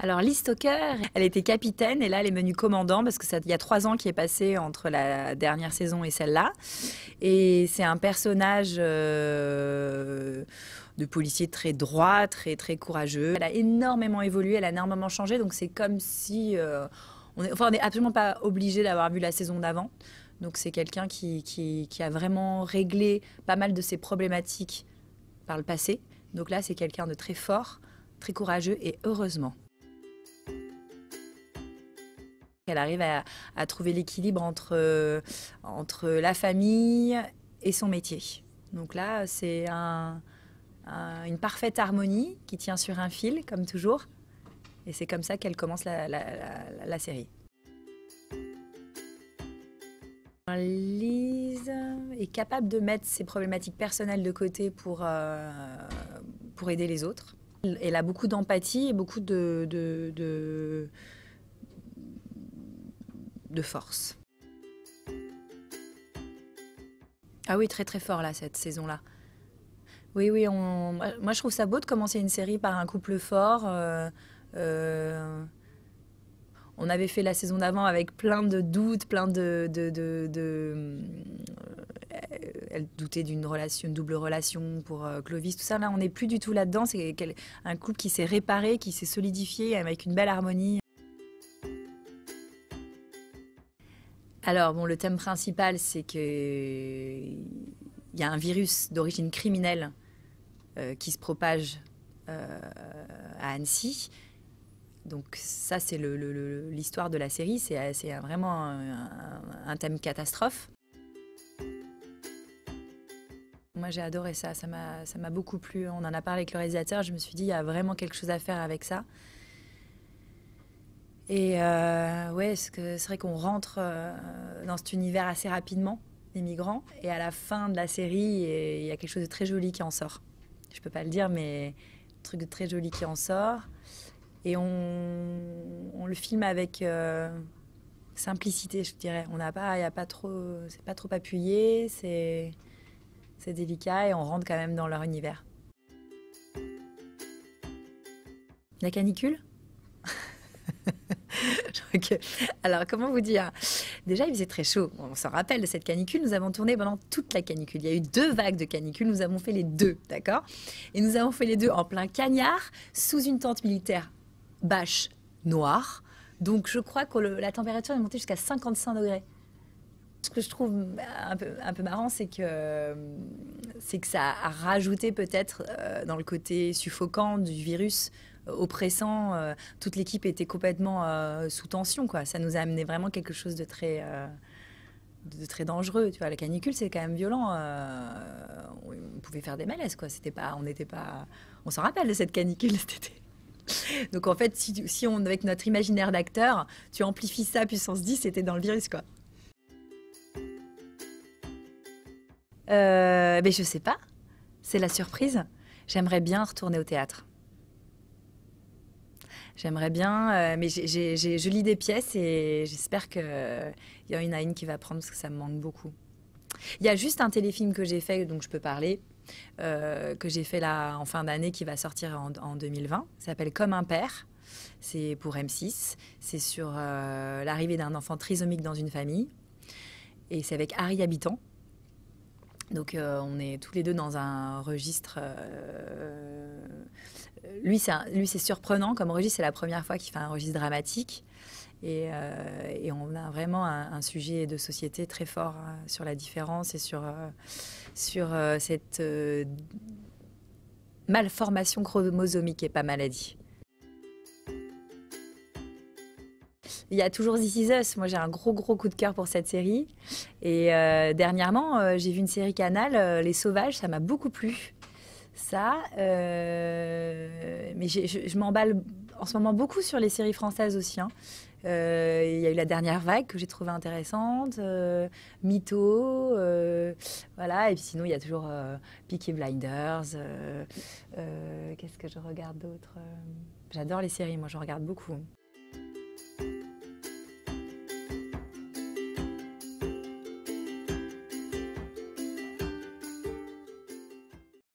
Alors, Lee Stoker, elle était capitaine et là, elle est menue commandant parce que il y a 3 ans qui est passé entre la dernière saison et celle-là. Et c'est un personnage de policier très droit, très courageux. Elle a énormément évolué, elle a énormément changé, donc c'est comme si on n'est absolument pas obligé d'avoir vu la saison d'avant. Donc c'est quelqu'un qui a vraiment réglé pas mal de ses problématiques par le passé. Donc là, c'est quelqu'un de très fort, très courageux et heureusement. Elle arrive à trouver l'équilibre entre la famille et son métier. Donc là, c'est une parfaite harmonie qui tient sur un fil, comme toujours. Et c'est comme ça qu'elle commence la série. Lise est capable de mettre ses problématiques personnelles de côté pour aider les autres. Elle a beaucoup d'empathie et beaucoup de force. Ah oui, très fort là, cette saison-là. Oui, moi je trouve ça beau de commencer une série par un couple fort. On avait fait la saison d'avant avec plein de doutes, elle doutait d'une relation, une double relation pour Clovis, tout ça. Là, on n'est plus du tout là-dedans. C'est un couple qui s'est réparé, qui s'est solidifié avec une belle harmonie. Alors, bon, le thème principal, c'est qu'il y a un virus d'origine criminelle qui se propage à Annecy. Donc ça, c'est l'histoire de la série. C'est vraiment un thème catastrophe. Moi, j'ai adoré ça. Ça m'a beaucoup plu. On en a parlé avec le réalisateur. Je me suis dit, il y a vraiment quelque chose à faire avec ça. Et ouais, c'est vrai qu'on rentre dans cet univers assez rapidement, les migrants. Et à la fin de la série, il y a quelque chose de très joli qui en sort. Je peux pas le dire, mais un truc de très joli qui en sort. Et on le filme avec simplicité, je dirais. C'est pas trop appuyé, c'est délicat et on rentre quand même dans leur univers. La canicule? Alors, comment vous dire? Déjà, il faisait très chaud. On s'en rappelle de cette canicule. Nous avons tourné pendant toute la canicule. Il y a eu 2 vagues de canicule. Nous avons fait les 2, d'accord? Et nous avons fait les 2 en plein cagnard, sous une tente militaire bâche noire. Donc, je crois que la température est montée jusqu'à 55 degrés. Ce que je trouve un peu marrant, c'est que ça a rajouté peut-être dans le côté suffocant du virus, oppressant. Toute l'équipe était complètement sous tension, quoi. Ça nous a amené vraiment quelque chose de très dangereux. Tu vois, la canicule, c'est quand même violent. On pouvait faire des malaises, quoi. On s'en rappelle de cette canicule cet été. Donc en fait, si on, avec notre imaginaire d'acteur, tu amplifies ça puissance 10, c'était dans le virus, quoi. Mais je sais pas. C'est la surprise. J'aimerais bien retourner au théâtre. J'aimerais bien, mais je lis des pièces et j'espère qu'il y en a une qui va prendre parce que ça me manque beaucoup. Il y a juste un téléfilm que j'ai fait, donc je peux parler, que j'ai fait là en fin d'année qui va sortir en 2020. Ça s'appelle Comme un père. C'est pour M6. C'est sur l'arrivée d'un enfant trisomique dans une famille. Et c'est avec Harry Habitant. Donc on est tous les deux dans un registre. Lui, c'est surprenant comme registre. C'est la première fois qu'il fait un registre dramatique. Et on a vraiment un sujet de société très fort sur la différence et sur cette malformation chromosomique et pas maladie. Il y a toujours This Is Us. Moi, j'ai un gros coup de cœur pour cette série. Et dernièrement, j'ai vu une série Canal, Les Sauvages. Ça m'a beaucoup plu. Ça, mais je m'emballe en ce moment beaucoup sur les séries françaises aussi. Hein. Il y a eu La Dernière Vague que j'ai trouvée intéressante, Mytho, voilà. Et puis sinon, il y a toujours Peaky Blinders. Qu'est-ce que je regarde d'autre? J'adore les séries, moi, je regarde beaucoup.